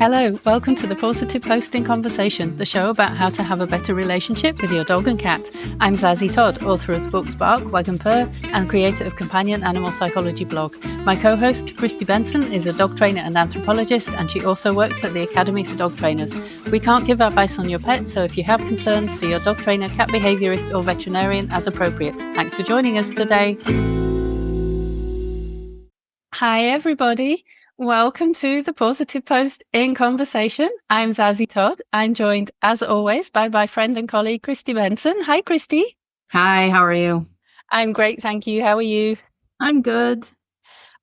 Hello, welcome to the Positive Posting Conversation, the show about how to have a better relationship with your dog and cat. I'm Zazie Todd, author of the books Bark, Wag and Purr, and creator of Companion Animal Psychology blog. My co-host, Kristi Benson, is a dog trainer and anthropologist, and she also works at the Academy for Dog Trainers. We can't give advice on your pet, so if you have concerns, see your dog trainer, cat behaviourist, or veterinarian as appropriate. Thanks for joining us today. Hi, everybody. Welcome to the Positive Post in Conversation. I'm Zazie Todd. I'm joined, as always, by my friend and colleague, Kristi Benson. Hi, Kristi. Hi, how are you? I'm great, thank you. How are you? I'm good.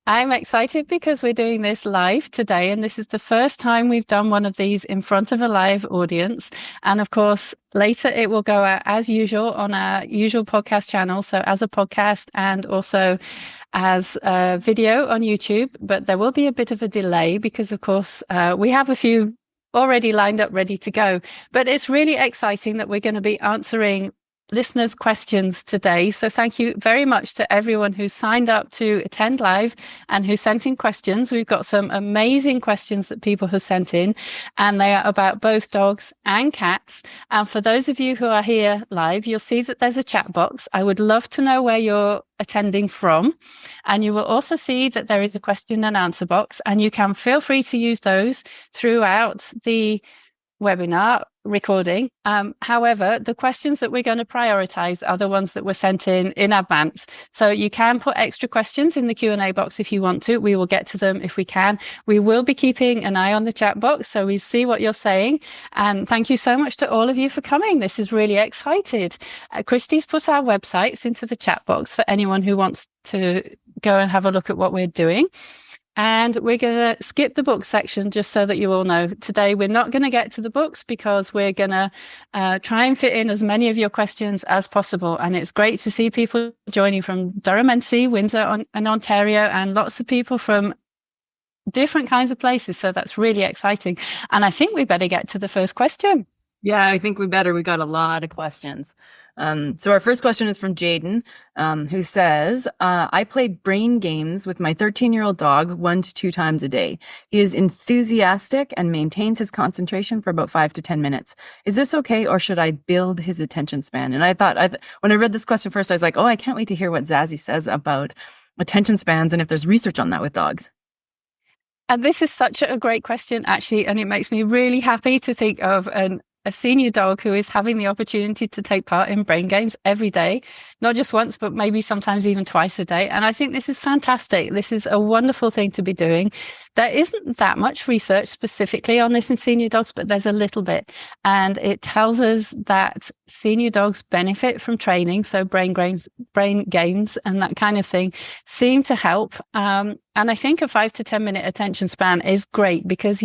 I'm excited because we're doing this live today, and this is the first time we've done one of these in front of a live audience. And of course, later it will go out as usual on our usual podcast channel, so as a podcast and also as a video on YouTube. But there will be a bit of a delay because, of course, we have a few already lined up, ready to go. But it's really exciting that we're going to be answering listeners' questions today. So thank you very much to everyone who signed up to attend live and who sent in questions. We've got some amazing questions that people have sent in, and they are about both dogs and cats. And for those of you who are here live, you'll see that there's a chat box. I would love to know where you're attending from. And you will also see that there is a question and answer box, and you can feel free to use those throughout the webinar recording. However, the questions that we're going to prioritize are the ones that were sent in advance. So you can put extra questions in the Q&A box if you want to. We will get to them if we can. We will be keeping an eye on the chat box so we see what you're saying. And thank you so much to all of you for coming. This is really excited. Kristi's put our websites into the chat box for anyone who wants to go and have a look at what we're doing. And we're going to skip the book section just so that you all know. Today, we're not going to get to the books because we're going to try and fit in as many of your questions as possible. And it's great to see people joining from Durham NC, Windsor and Ontario, and lots of people from different kinds of places. So that's really exciting. And I think we better get to the first question. Yeah, I think we better. We got a lot of questions. So our first question is from Jaden, who says, I play brain games with my 13-year-old dog 1 to 2 times a day. He is enthusiastic and maintains his concentration for about 5 to 10 minutes. Is this okay, or should I build his attention span? And I thought, when I read this question first, I was like, I can't wait to hear what Zazie says about attention spans and if there's research on that with dogs. And this is such a great question, actually, and it makes me really happy to think of a senior dog who is having the opportunity to take part in brain games every day, not just once, but maybe sometimes even twice a day. And I think this is fantastic. This is a wonderful thing to be doing. There isn't that much research specifically on this in senior dogs, but there's a little bit. And it tells us that senior dogs benefit from training. So brain games and that kind of thing seem to help. And I think a 5 to 10 minute attention span is great because,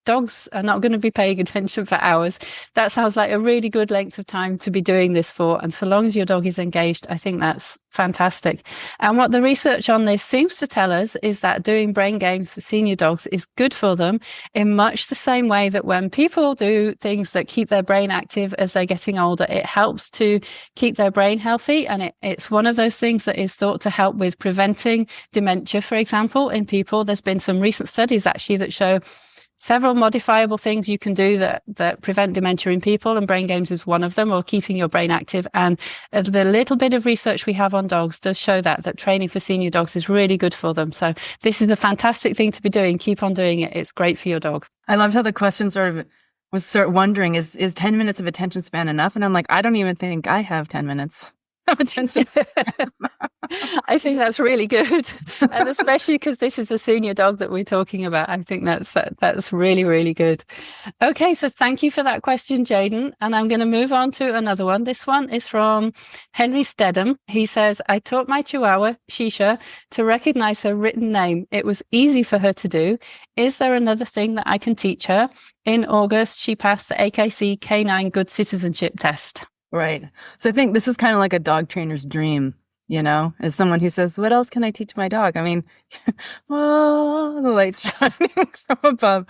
dogs are not going to be paying attention for hours. That sounds like a really good length of time to be doing this for. And so long as your dog is engaged, I think that's fantastic. And what the research on this seems to tell us is that doing brain games for senior dogs is good for them in much the same way that when people do things that keep their brain active as they're getting older, it helps to keep their brain healthy. And it's one of those things that is thought to help with preventing dementia, for example, in people. There's been some recent studies actually that show several modifiable things you can do that prevent dementia in people, and brain games is one of them, or keeping your brain active. And the little bit of research we have on dogs does show that training for senior dogs is really good for them. So this is a fantastic thing to be doing. Keep on doing it. It's great for your dog. I loved how the question was wondering, is 10 minutes of attention span enough? And I'm like, I don't even think I have 10 minutes of attention span. I think that's really good. And especially because this is a senior dog that we're talking about. I think that's really, really good. Okay, so thank you for that question, Jaden. And I'm going to move on to another one. This one is from Henry Stedham. He says, I taught my Chihuahua, Shisha, to recognize her written name. It was easy for her to do. Is there another thing that I can teach her? In August, she passed the AKC Canine Good Citizenship Test. Right. So I think this is kind of like a dog trainer's dream. As someone who says, what else can I teach my dog? I mean, the light's shining from above.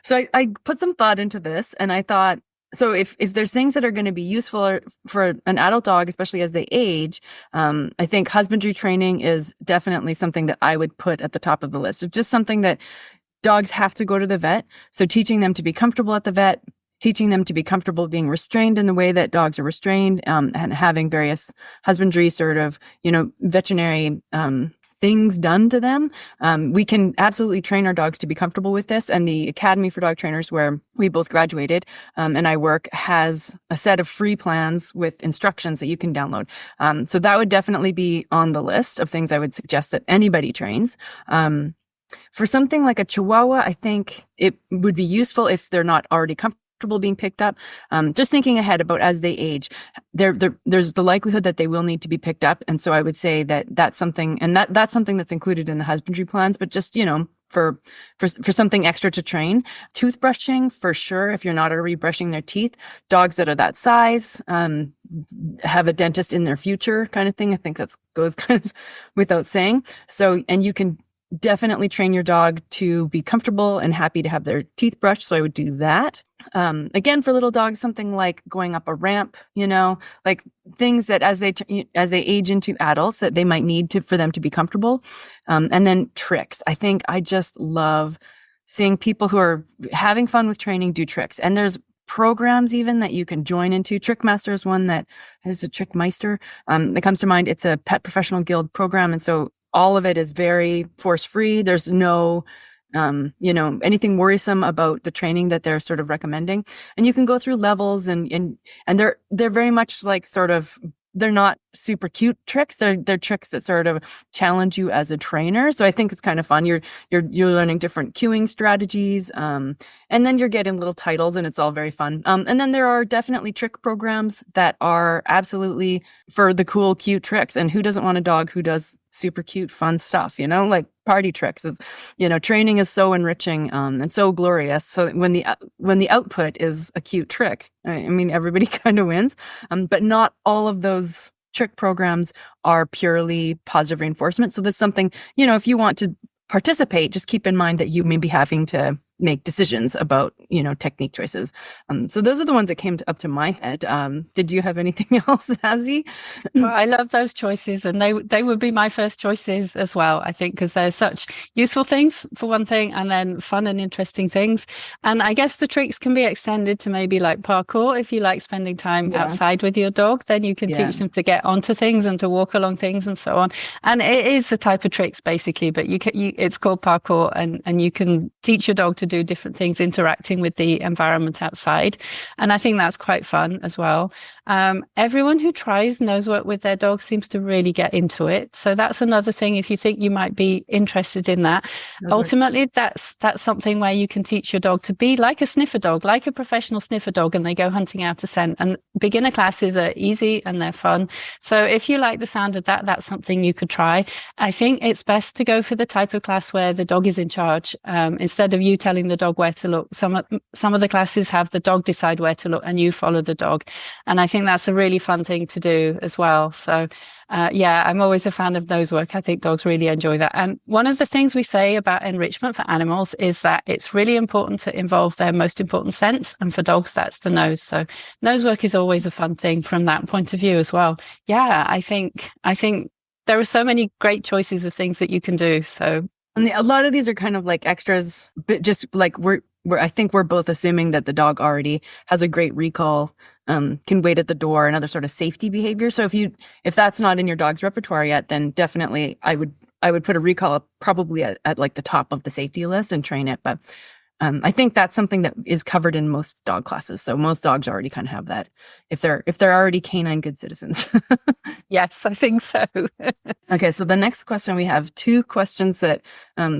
So I put some thought into this, and I thought, so if there's things that are going to be useful for an adult dog, especially as they age, I think husbandry training is definitely something that I would put at the top of the list. It's just something that dogs have to go to the vet. So teaching them to be comfortable at the vet, teaching them to be comfortable being restrained in the way that dogs are restrained, and having various husbandry sort of, veterinary things done to them. We can absolutely train our dogs to be comfortable with this. And the Academy for Dog Trainers, where we both graduated, and I work, has a set of free plans with instructions that you can download. So that would definitely be on the list of things I would suggest that anybody trains. For something like a Chihuahua, I think it would be useful if they're not already comfortable being picked up. Just thinking ahead about as they age, there's the likelihood that they will need to be picked up. And so I would say that's something, and that's something that's included in the husbandry plans, but just, for something extra to train. Toothbrushing, for sure, if you're not already brushing their teeth. Dogs that are that size, have a dentist in their future kind of thing. I think that goes kind of without saying. So, and you can definitely train your dog to be comfortable and happy to have their teeth brushed. So I would do that. Again, for little dogs, something like going up a ramp, like things that as they age into adults that they might need for them to be comfortable. And then tricks. I think I just love seeing people who are having fun with training do tricks. And there's programs even that you can join into. Trickmaster is one that is a Trickmeister that comes to mind. It's a Pet Professional Guild program. And so all of it is very force-free. There's no, anything worrisome about the training that they're sort of recommending. And you can go through levels and they're very much like sort of, they're not super cute tricks. They're tricks that sort of challenge you as a trainer. So I think it's kind of fun. You're learning different cueing strategies. And then you're getting little titles and it's all very fun. And then there are definitely trick programs that are absolutely for the cool, cute tricks. And who doesn't want a dog who does super cute, fun stuff, like party tricks. It's, training is so enriching, and so glorious. So when the output is a cute trick, I mean, everybody kind of wins. But not all of those trick programs are purely positive reinforcement. So that's something, if you want to participate, just keep in mind that you may be having to make decisions about, technique choices. So those are the ones that came up to my head. Did you have anything else, Zazie? Well, I love those choices, and they would be my first choices as well, I think, because they're such useful things for one thing, and then fun and interesting things. And I guess the tricks can be extended to maybe like parkour. If you like spending time outside with your dog, then you can teach them to get onto things and to walk along things and so on. And it is a type of tricks basically, but it's called parkour, and you can teach your dog to do different things interacting with the environment outside. And I think that's quite fun as well. Everyone who tries nose work with their dog seems to really get into it. So that's another thing. If you think you might be interested in that, ultimately that's something where you can teach your dog to be like a sniffer dog, like a professional sniffer dog, and they go hunting out a scent. And beginner classes are easy and they're fun. So if you like the sound of that, that's something you could try. I think it's best to go for the type of class where the dog is in charge, instead of you telling the dog where to look. Some of the classes have the dog decide where to look and you follow the dog. And I think that's a really fun thing to do as well. So I'm always a fan of nose work. I think dogs really enjoy that. And one of the things we say about enrichment for animals is that it's really important to involve their most important sense. And for dogs, that's the nose. So nose work is always a fun thing from that point of view as well. Yeah, I think there are so many great choices of things that you can do. So, and a lot of these are kind of like extras, but just like I think we're both assuming that the dog already has a great recall, can wait at the door, and other sort of safety behavior. So if that's not in your dog's repertoire yet, then definitely I would put a recall up probably at like the top of the safety list and train it. But I think that's something that is covered in most dog classes. So most dogs already kind of have that if they're already canine good citizens. Yes, I think so. Okay, so the next question, we have two questions that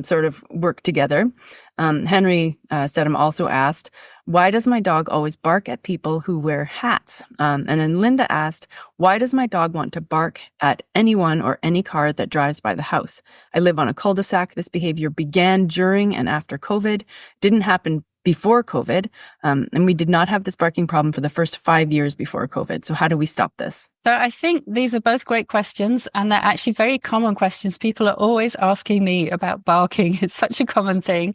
sort of work together. Henry Stedham also asked, why does my dog always bark at people who wear hats? And then Linda asked, why does my dog want to bark at anyone or any car that drives by the house? I live on a cul-de-sac. This behavior began during and after COVID, didn't happen before COVID. And we did not have this barking problem for the first 5 years before COVID. So how do we stop this? So I think these are both great questions, and they're actually very common questions. People are always asking me about barking. It's such a common thing.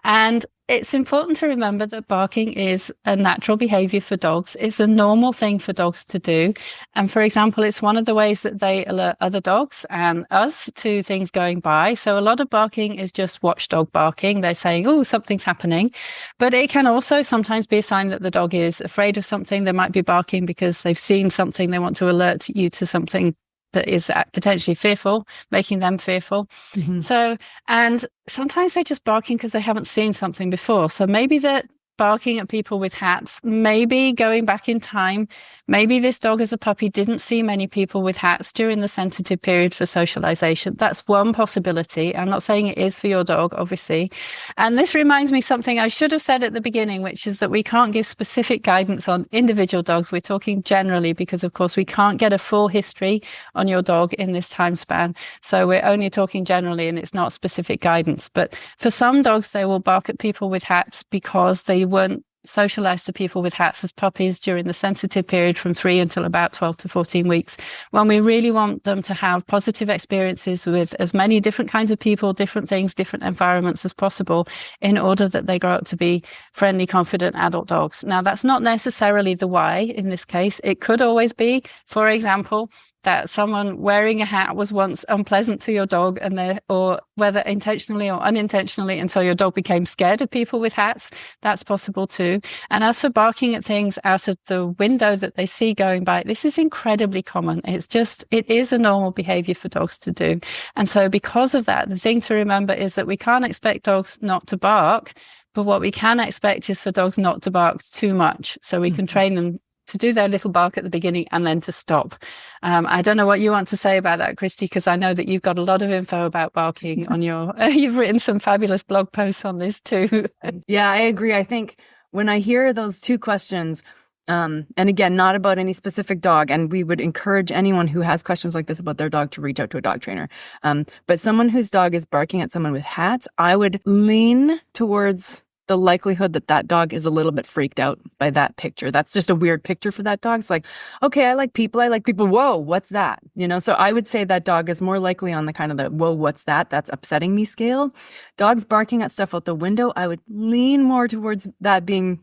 And It's important to remember that barking is a natural behavior for dogs. It's a normal thing for dogs to do. And for example, it's one of the ways that they alert other dogs and us to things going by. So a lot of barking is just watchdog barking. They're saying, oh, something's happening. But it can also sometimes be a sign that the dog is afraid of something. They might be barking because they've seen something. They want to alert you to something that is potentially fearful, making them fearful. Mm-hmm. So, and sometimes they're just barking because they haven't seen something before. So maybe they're barking at people with hats, maybe going back in time, maybe this dog as a puppy didn't see many people with hats during the sensitive period for socialization. That's one possibility. I'm not saying it is for your dog, obviously. And this reminds me something I should have said at the beginning, which is that we can't give specific guidance on individual dogs. We're talking generally because, of course, we can't get a full history on your dog in this time span. So we're only talking generally and it's not specific guidance. But for some dogs, they will bark at people with hats because they weren't socialized to people with hats as puppies during the sensitive period from 3 until about 12 to 14 weeks, when we really want them to have positive experiences with as many different kinds of people, different things, different environments as possible in order that they grow up to be friendly, confident adult dogs. Now, that's not necessarily the why in this case. It could always be, for example, that someone wearing a hat was once unpleasant to your dog or whether intentionally or unintentionally. And so your dog became scared of people with hats. That's possible too. And as for barking at things out of the window that they see going by, this is incredibly common. It is a normal behavior for dogs to do. And so because of that, the thing to remember is that we can't expect dogs not to bark, but what we can expect is for dogs not to bark too much. So we can train them to do their little bark at the beginning and then to stop. I don't know what you want to say about that, Kristi, because I know that you've got a lot of info about barking on you've written some fabulous blog posts on this too. Yeah, I agree. I think when I hear those two questions, and again, not about any specific dog, and we would encourage anyone who has questions like this about their dog to reach out to a dog trainer. But someone whose dog is barking at someone with hats, I would lean towards the likelihood that that dog is a little bit freaked out by that picture. That's just a weird picture for that dog. It's like, okay, I like people. Whoa, what's that? So I would say that dog is more likely on the kind of the, whoa, what's that? That's upsetting me scale. Dogs barking at stuff out the window, I would lean more towards that being,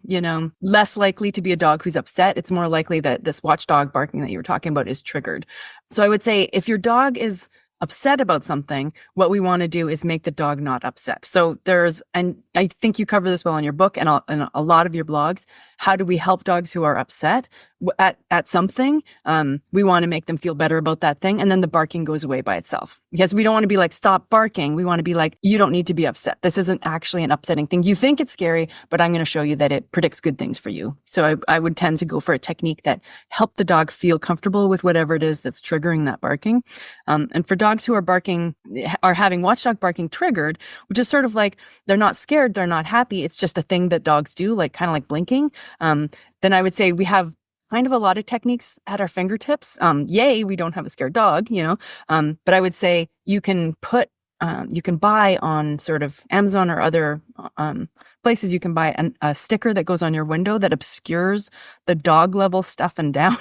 less likely to be a dog who's upset. It's more likely that this watchdog barking that you were talking about is triggered. So I would say if your dog is upset about something, what we want to do is make the dog not upset. So and I think you cover this well in your book and a lot of your blogs. How do we help dogs who are upset at something? We want to make them feel better about that thing. And then the barking goes away by itself, because we don't want to be like, stop barking. We want to be like, you don't need to be upset. This isn't actually an upsetting thing. You think it's scary, but I'm going to show you that it predicts good things for you. So I would tend to go for a technique that helped the dog feel comfortable with whatever it is that's triggering that barking. And for dogs who are having watchdog barking triggered, which is sort of like, they're not scared, they're not happy. It's just a thing that dogs do, like kind of like blinking. Then I would say we have kind of a lot of techniques at our fingertips. Yay, we don't have a scared dog, but I would say you can buy on sort of Amazon or other places, you can buy a sticker that goes on your window that obscures the dog level stuff and down.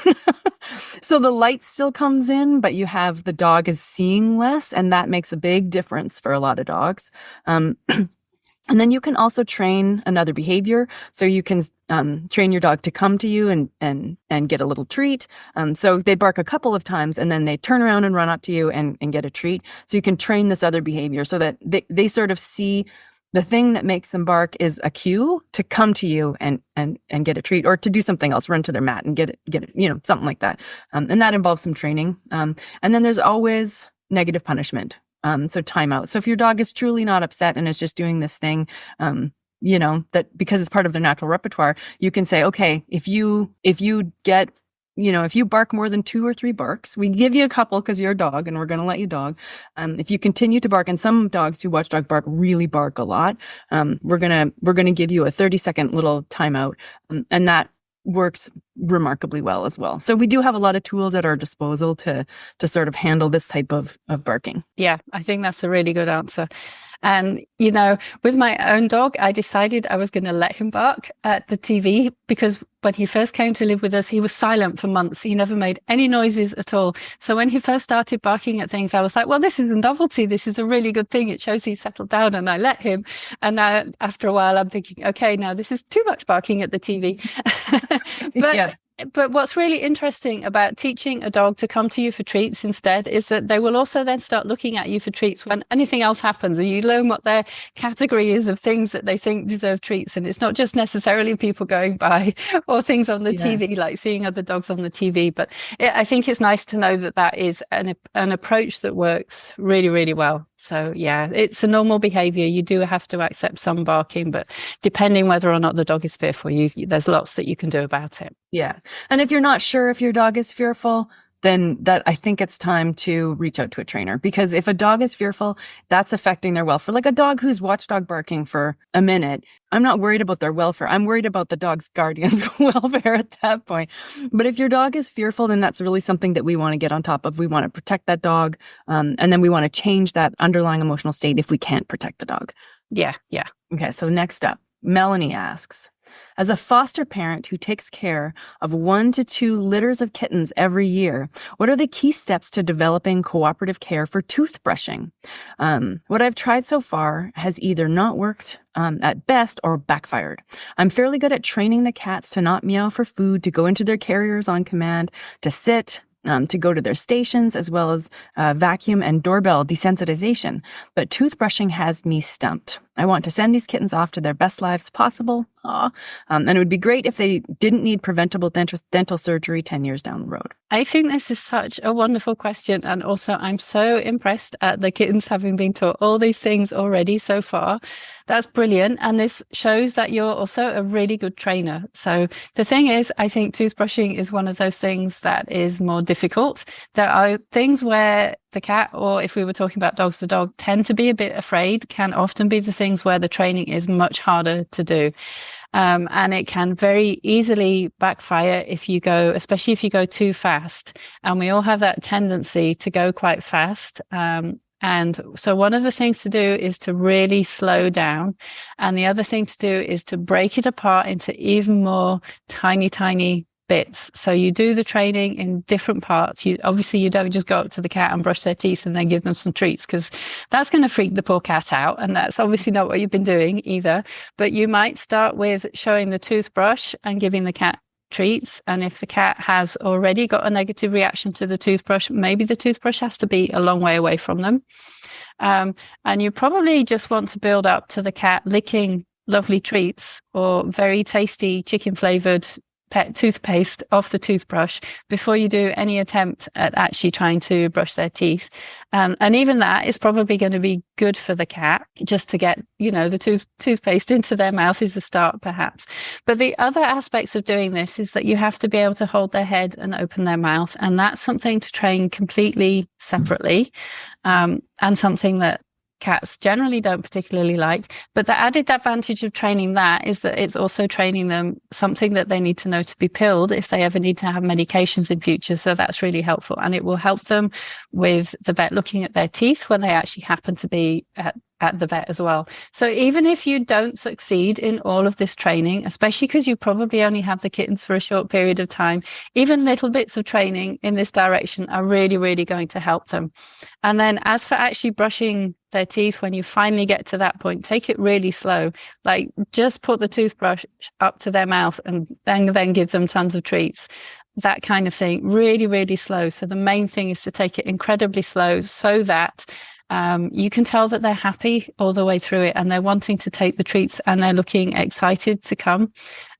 So the light still comes in, but you have the dog is seeing less, and that makes a big difference for a lot of dogs. And then you can also train another behavior. So you can train your dog to come to you and get a little treat. So they bark a couple of times and then they turn around and run up to you and get a treat. So you can train this other behavior so that they sort of see the thing that makes them bark is a cue to come to you and get a treat, or to do something else, run to their mat and get it, something like that. And that involves some training. And then there's always negative punishment. So timeout. So if your dog is truly not upset and is just doing this thing, that because it's part of their natural repertoire, you can say, okay, if you get, if you bark more than 2 or 3 barks, we give you a couple because you're a dog and we're going to let you dog. If you continue to bark, and some dogs who watchdog bark really bark a lot, we're going to give you a 30-second little timeout. And that works remarkably well as well. So we do have a lot of tools at our disposal to sort of handle this type of barking. Yeah, I think that's a really good answer. And, you know, with my own dog, I decided I was going to let him bark at the TV because when he first came to live with us, he was silent for months. He never made any noises at all. So when he first started barking at things, I was like, well, this is a novelty. This is a really good thing. It shows he's settled down, and I let him. And now after a while, I'm thinking, okay, now this is too much barking at the TV. But Yeah. But what's really interesting about teaching a dog to come to you for treats instead is that they will also then start looking at you for treats when anything else happens, and you learn what their category is of things that they think deserve treats. And it's not just necessarily people going by or things on the TV, like seeing other dogs on the TV. But I think it's nice to know that that is an approach that works really, really well. So yeah, it's a normal behavior. You do have to accept some barking, but depending whether or not the dog is fearful, there's lots that you can do about it. Yeah. And if you're not sure if your dog is fearful, then I think it's time to reach out to a trainer, because if a dog is fearful, that's affecting their welfare. Like a dog who's watchdog barking for a minute, I'm not worried about their welfare. I'm worried about the dog's guardian's welfare at that point. But if your dog is fearful, then that's really something that we want to get on top of. We want to protect that dog. And then we want to change that underlying emotional state if we can't protect the dog. Yeah. Yeah. Okay. So next up, Melanie asks, as a foster parent who takes care of 1 to 2 litters of kittens every year, what are the key steps to developing cooperative care for toothbrushing? What I've tried so far has either not worked at best or backfired. I'm fairly good at training the cats to not meow for food, to go into their carriers on command, to sit, to go to their stations, as well as vacuum and doorbell desensitization. But toothbrushing has me stumped. I want to send these kittens off to their best lives possible. And it would be great if they didn't need preventable dental surgery 10 years down the road. I think this is such a wonderful question. And also, I'm so impressed at the kittens having been taught all these things already so far. That's brilliant. And this shows that you're also a really good trainer. So the thing is, I think toothbrushing is one of those things that is more difficult. There are things where the cat, or if we were talking about dogs, the dog tend to be a bit afraid, can often be the things where the training is much harder to do. And it can very easily backfire if you go, especially if you go too fast. And we all have that tendency to go quite fast. And so one of the things to do is to really slow down. And the other thing to do is to break it apart into even more tiny bits. So you do the training in different parts. You don't just go up to the cat and brush their teeth and then give them some treats, because that's going to freak the poor cat out. And that's obviously not what you've been doing either. But you might start with showing the toothbrush and giving the cat treats. And if the cat has already got a negative reaction to the toothbrush, maybe the toothbrush has to be a long way away from them. And you probably just want to build up to the cat licking lovely treats or very tasty chicken flavored pet toothpaste off the toothbrush before you do any attempt at actually trying to brush their teeth. And even that is probably going to be good for the cat, just to get, the toothpaste into their mouth is a start perhaps. But the other aspects of doing this is that you have to be able to hold their head and open their mouth. And that's something to train completely separately, and something that cats generally don't particularly like. But the added advantage of training that is that it's also training them something that they need to know to be pilled if they ever need to have medications in future. So that's really helpful. And it will help them with the vet looking at their teeth when they actually happen to be at the vet as well. So even if you don't succeed in all of this training, especially because you probably only have the kittens for a short period of time, even little bits of training in this direction are really, really going to help them. And then as for actually brushing their teeth, when you finally get to that point, take it really slow. Like just put the toothbrush up to their mouth and then give them tons of treats. That kind of thing, really, really slow. So the main thing is to take it incredibly slow so that you can tell that they're happy all the way through it and they're wanting to take the treats and they're looking excited to come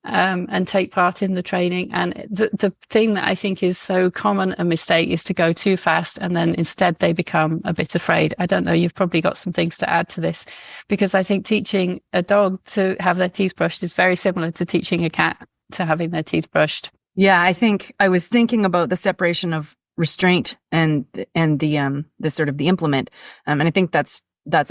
and take part in the training. And the thing that I think is so common a mistake is to go too fast and then instead they become a bit afraid. I don't know, you've probably got some things to add to this, because I think teaching a dog to have their teeth brushed is very similar to teaching a cat to having their teeth brushed. Yeah, I think I was thinking about the separation of restraint and the sort of the implement. And I think that's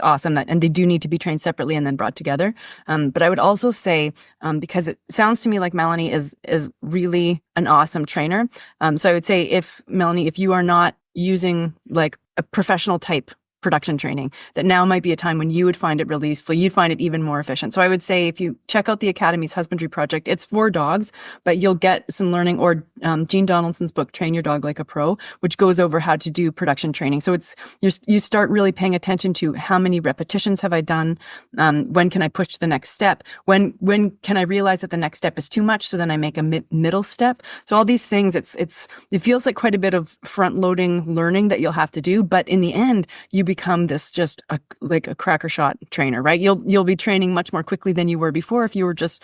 awesome, and they do need to be trained separately and then brought together. But I would also say, because it sounds to me like Melanie is really an awesome trainer. So I would say, if Melanie, if you are not using like a professional type production training, that now might be a time when you would find it really useful. You'd find it even more efficient. So I would say if you check out the Academy's husbandry project, it's for dogs, but you'll get some learning, or Jean Donaldson's book, Train Your Dog Like a Pro, which goes over how to do production training. So you start really paying attention to how many repetitions have I done? When can I push to the next step? When can I realize that the next step is too much? So then I make a middle step. So all these things, it feels like quite a bit of front loading learning that you'll have to do. But in the end, you become this just like a cracker shot trainer, right? You'll be training much more quickly than you were before if you were just,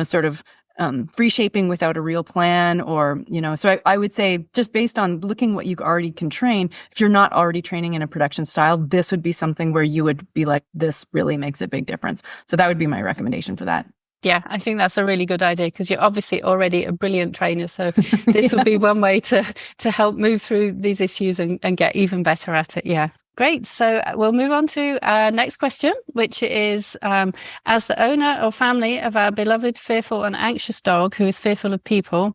sort of free shaping without a real plan, or, so I would say, just based on looking what you already can train, if you're not already training in a production style, this would be something where you would be like, this really makes a big difference. So that would be my recommendation for that. Yeah, I think that's a really good idea, because you're obviously already a brilliant trainer. So this would be one way to help move through these issues and get even better at it. Yeah. Great. So we'll move on to our next question, which is, as the owner or family of our beloved, fearful and anxious dog who is fearful of people,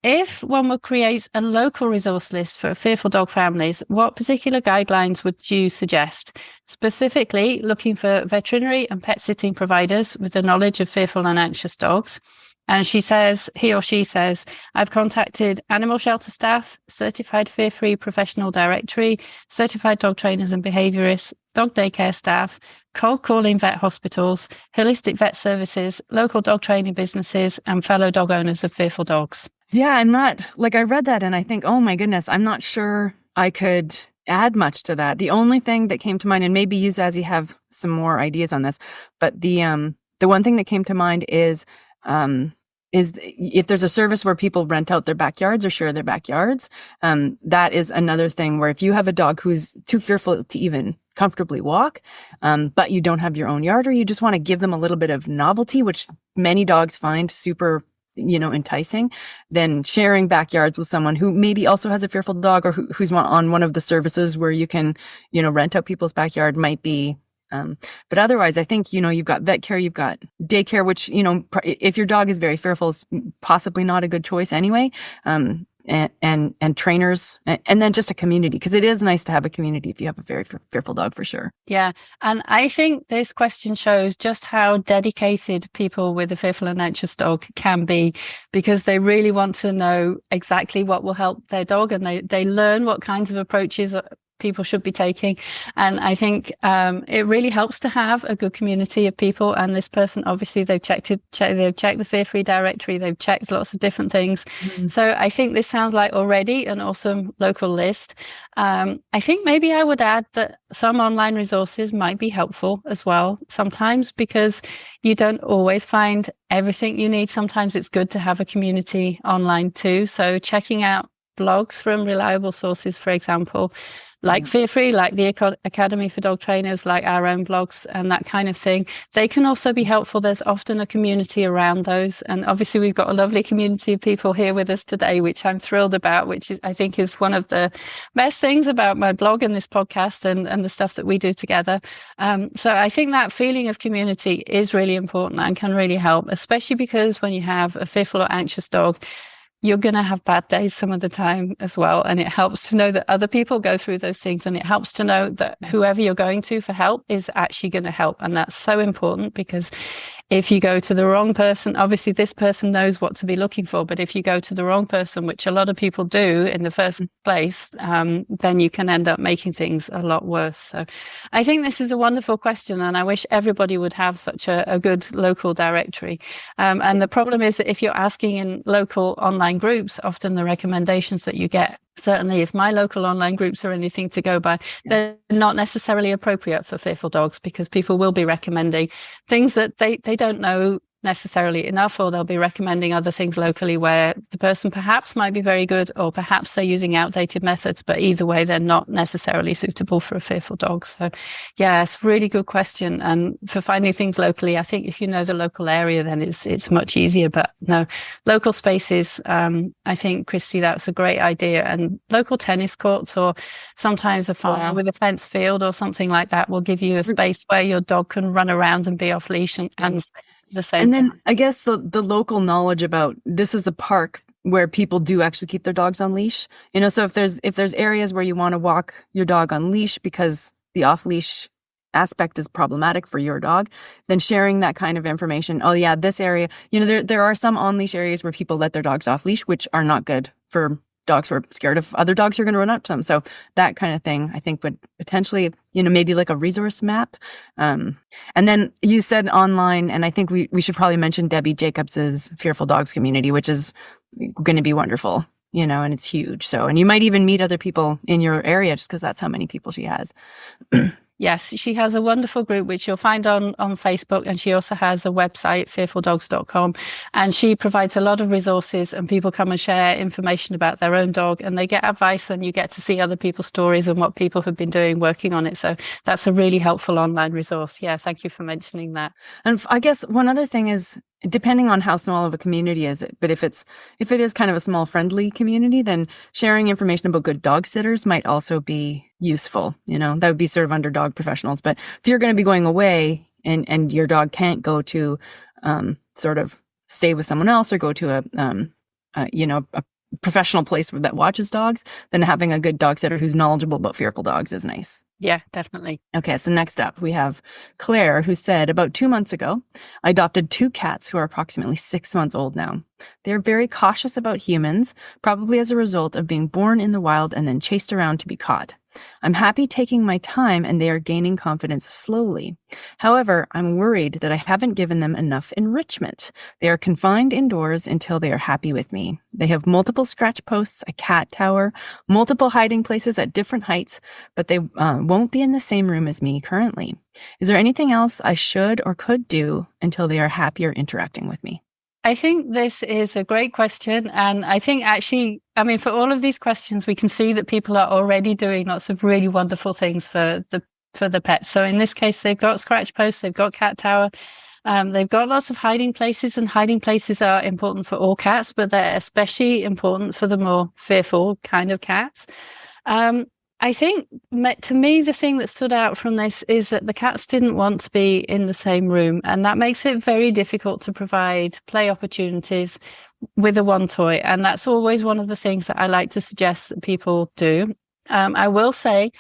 if one would create a local resource list for fearful dog families, what particular guidelines would you suggest? Specifically, looking for veterinary and pet sitting providers with the knowledge of fearful and anxious dogs. And he or she says, I've contacted animal shelter staff, certified fear-free professional directory, certified dog trainers and behaviorists, dog daycare staff, cold calling vet hospitals, holistic vet services, local dog training businesses, and fellow dog owners of fearful dogs. Yeah, I read that and I think, oh my goodness, I'm not sure I could add much to that. The only thing that came to mind, and maybe you, Zazie, have some more ideas on this, but the one thing that came to mind is if there's a service where people rent out their backyards or share their backyards, that is another thing where if you have a dog who's too fearful to even comfortably walk, but you don't have your own yard, or you just want to give them a little bit of novelty, which many dogs find super enticing, then sharing backyards with someone who maybe also has a fearful dog, or who's on one of the services where you can, rent out people's backyard might be. But otherwise, I think, you've got vet care, you've got daycare, which, if your dog is very fearful, is possibly not a good choice anyway. And trainers, and then just a community, because it is nice to have a community if you have a very fearful dog, for sure. Yeah. And I think this question shows just how dedicated people with a fearful and anxious dog can be, because they really want to know exactly what will help their dog, and they learn what kinds of approaches people should be taking. And I think it really helps to have a good community of people. And this person, obviously, they've checked the Fear-Free directory, they've checked lots of different things. Mm-hmm. So I think this sounds like already an awesome local list. I think maybe I would add that some online resources might be helpful as well sometimes, because you don't always find everything you need. Sometimes it's good to have a community online too. So checking out blogs from reliable sources, for example, like Fear-Free, like the Academy for Dog Trainers, like our own blogs and that kind of thing. They can also be helpful. There's often a community around those. And obviously we've got a lovely community of people here with us today, which I'm thrilled about, which I think is one of the best things about my blog and this podcast and the stuff that we do together. So I think that feeling of community is really important and can really help, especially because when you have a fearful or anxious dog, you're going to have bad days some of the time as well. And it helps to know that other people go through those things. And it helps to know that whoever you're going to for help is actually going to help. And that's so important, because if you go to the wrong person, obviously this person knows what to be looking for. But if you go to the wrong person, which a lot of people do in the first place, then you can end up making things a lot worse. So I think this is a wonderful question. And I wish everybody would have such a good local directory. And the problem is that if you're asking in local online groups, often the recommendations that you get, certainly if my local online groups are anything to go by, they're not necessarily appropriate for fearful dogs, because people will be recommending things that they don't know necessarily enough, or they'll be recommending other things locally where the person perhaps might be very good, or perhaps they're using outdated methods, but either way they're not necessarily suitable for a fearful dog. So yeah, it's a really good question. And for finding things locally, I think if you know the local area, then it's much easier. But no, local spaces, I think, Kristi, that's a great idea. And local tennis courts, or sometimes a farm with a fence field or something like that, will give you a space where your dog can run around and be off leash and the same. And then I guess the local knowledge about this is a park where people do actually keep their dogs on leash. So if there's areas where you want to walk your dog on leash because the off-leash aspect is problematic for your dog, then sharing that kind of information. Oh yeah, this area, there are some on-leash areas where people let their dogs off leash, which are not good for dogs who are scared of other dogs who are going to run up to them. So that kind of thing, I think, would potentially, maybe like a resource map. And then you said online, and I think we should probably mention Debbie Jacobs's Fearful Dogs community, which is going to be wonderful, and it's huge. So, and you might even meet other people in your area just because that's how many people she has. Yes, she has a wonderful group, which you'll find on Facebook. And she also has a website, fearfuldogs.com. And she provides a lot of resources, and people come and share information about their own dog, and they get advice, and you get to see other people's stories and what people have been doing working on it. So that's a really helpful online resource. Yeah, thank you for mentioning that. And I guess one other thing is, depending on how small of a community is it, but if it is kind of a small friendly community, then sharing information about good dog sitters might also be useful. That would be sort of under dog professionals. But if you're going to be going away and your dog can't go to sort of stay with someone else or go to a professional place that watches dogs, then having a good dog sitter who's knowledgeable about fearful dogs is nice. Yeah, definitely. Okay, so next up we have Claire, who said, about 2 months ago, I adopted 2 cats who are approximately 6 months old now. They're very cautious about humans, probably as a result of being born in the wild and then chased around to be caught. I'm happy taking my time, and they are gaining confidence slowly. However, I'm worried that I haven't given them enough enrichment. They are confined indoors until they are happy with me. They have multiple scratch posts, a cat tower, multiple hiding places at different heights, but they won't be in the same room as me currently. Is there anything else I should or could do until they are happier interacting with me? I think this is a great question. And I think actually, for all of these questions, we can see that people are already doing lots of really wonderful things for the pets. So in this case, they've got scratch posts, they've got cat tower, they've got lots of hiding places, and hiding places are important for all cats, but they're especially important for the more fearful kind of cats. I think, to me, the thing that stood out from this is that the cats didn't want to be in the same room, and that makes it very difficult to provide play opportunities with a one toy. And that's always one of the things that I like to suggest that people do. I will say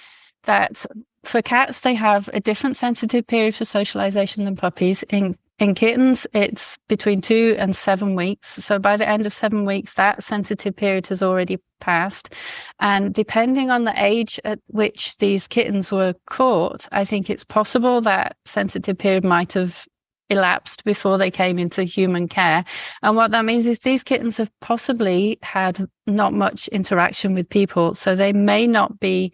that for cats, they have a different sensitive period for socialization than puppies. In kittens, it's between 2 and 7 weeks. So by the end of 7 weeks, that sensitive period has already passed. And depending on the age at which these kittens were caught, I think it's possible that sensitive period might have elapsed before they came into human care. And what that means is these kittens have possibly had not much interaction with people. So they may not be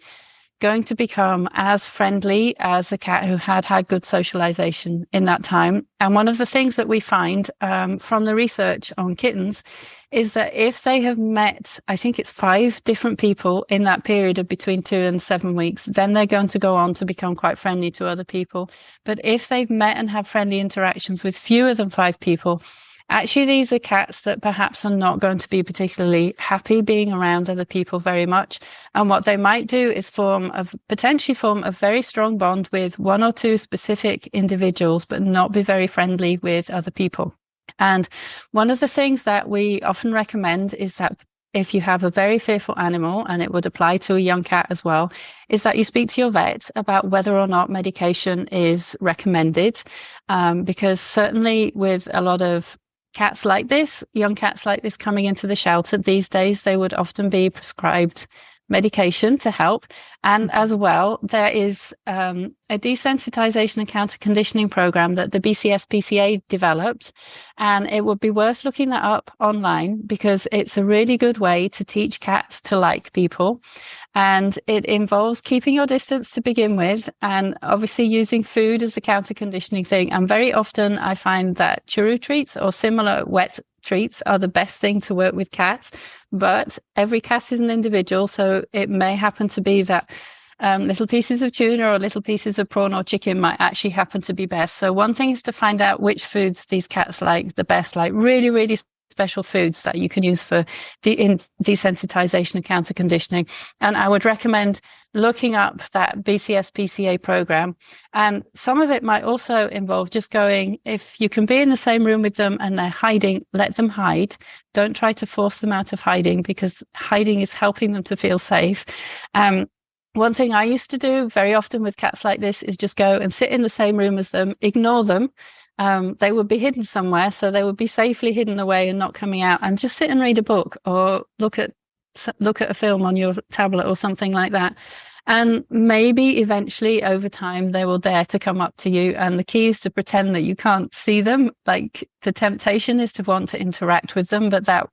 going to become as friendly as a cat who had good socialization in that time. And one of the things that we find from the research on kittens is that if they have met, I think it's 5 different people in that period of between 2 and 7 weeks, then they're going to go on to become quite friendly to other people. But if they've met and have friendly interactions with fewer than 5 people, actually, these are cats that perhaps are not going to be particularly happy being around other people very much. And what they might do is potentially form a very strong bond with 1 or 2 specific individuals, but not be very friendly with other people. And one of the things that we often recommend is that if you have a very fearful animal, and it would apply to a young cat as well, is that you speak to your vet about whether or not medication is recommended. Because certainly with a lot of cats like this, young cats like this coming into the shelter these days, they would often be prescribed medication to help. And as well, there is a desensitization and counterconditioning program that the BCS-PCA developed, and it would be worth looking that up online because it's a really good way to teach cats to like people. And it involves keeping your distance to begin with, and obviously using food as a counterconditioning thing. And very often I find that churu treats or similar wet treats are the best thing to work with cats, but every cat is an individual. So it may happen to be that little pieces of tuna or little pieces of prawn or chicken might actually happen to be best. So one thing is to find out which foods these cats like the best, like really, really special foods that you can use for desensitization and counterconditioning. And I would recommend looking up that BCS-PCA program. And some of it might also involve just going, if you can be in the same room with them and they're hiding, let them hide. Don't try to force them out of hiding, because hiding is helping them to feel safe. One thing I used to do very often with cats like this is just go and sit in the same room as them, ignore them. They would be hidden somewhere, so they would be safely hidden away and not coming out, and just sit and read a book or look at a film on your tablet or something like that. And maybe eventually over time they will dare to come up to you. And the key is to pretend that you can't see them. Like, the temptation is to want to interact with them, but that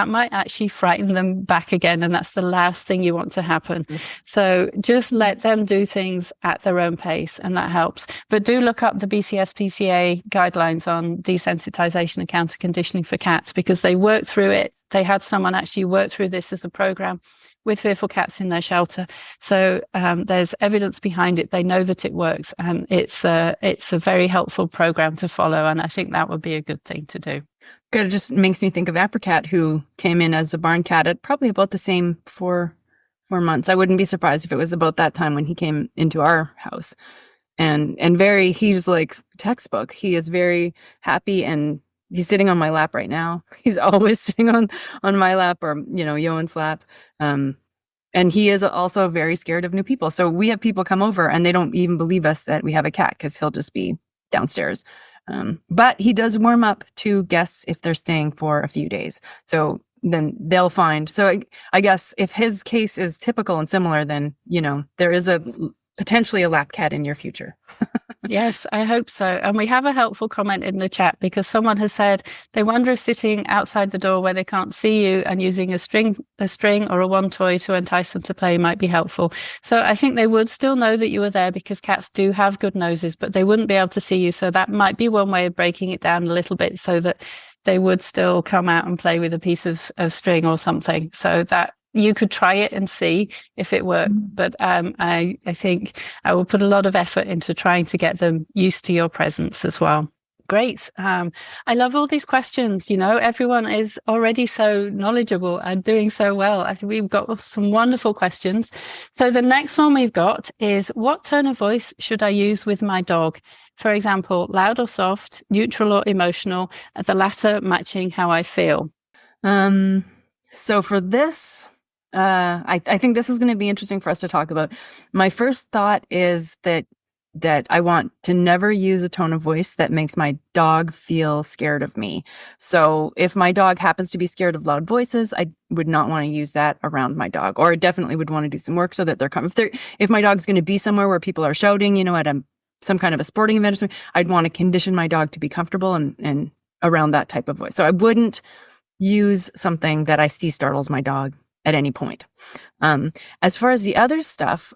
might actually frighten them back again. And that's the last thing you want to happen. Mm-hmm. So just let them do things at their own pace, and that helps. But do look up the BCS-PCA guidelines on desensitization and counterconditioning for cats, because they work through it. They had someone actually work through this as a program with fearful cats in their shelter. So there's evidence behind it. They know that it works, and it's a very helpful program to follow. And I think that would be a good thing to do. Good. It just makes me think of Apricot, who came in as a barn cat at probably about the same 4 months. I wouldn't be surprised if it was about that time when he came into our house. And he's like textbook. He is very happy, and he's sitting on my lap right now. He's always sitting on my lap, or, Yoan's lap. And he is also very scared of new people. So we have people come over and they don't even believe us that we have a cat, because he'll just be downstairs. But he does warm up to guests if they're staying for a few days. So then they'll find. So I guess if his case is typical and similar, then, there is potentially a lap cat in your future. Yes, I hope so. And we have a helpful comment in the chat, because someone has said they wonder if sitting outside the door where they can't see you and using a string or a wand toy to entice them to play might be helpful. So I think they would still know that you were there, because cats do have good noses, but they wouldn't be able to see you. So that might be one way of breaking it down a little bit, so that they would still come out and play with a piece of string or something. So that you could try it and see if it worked. But I think I will put a lot of effort into trying to get them used to your presence as well. Great. I love all these questions. Everyone is already so knowledgeable and doing so well. I think we've got some wonderful questions. So the next one we've got is, what tone of voice should I use with my dog? For example, loud or soft, neutral or emotional, the latter matching how I feel. So for this, I think this is going to be interesting for us to talk about. My first thought is that I want to never use a tone of voice that makes my dog feel scared of me. So if my dog happens to be scared of loud voices, I would not want to use that around my dog, or I definitely would want to do some work so that they're if my dog's going to be somewhere where people are shouting, at some kind of a sporting event or something, I'd want to condition my dog to be comfortable and around that type of voice. So I wouldn't use something that I see startles my dog at any point. As far as the other stuff,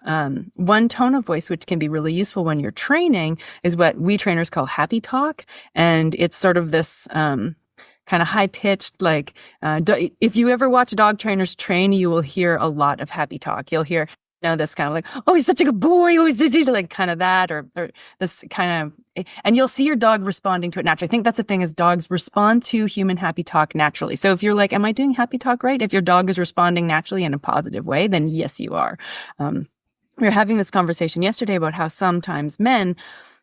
one tone of voice which can be really useful when you're training is what we trainers call happy talk. And it's sort of this kind of high-pitched, like, if you ever watch dog trainers train, you will hear a lot of happy talk. You'll hear, this kind of like, oh, he's such a good boy, oh, he's like kind of that, or this kind of, and you'll see your dog responding to it naturally. I think that's the thing, is dogs respond to human happy talk naturally. So if you're like, am I doing happy talk right? If your dog is responding naturally in a positive way, then yes, you are. We were having this conversation yesterday about how sometimes men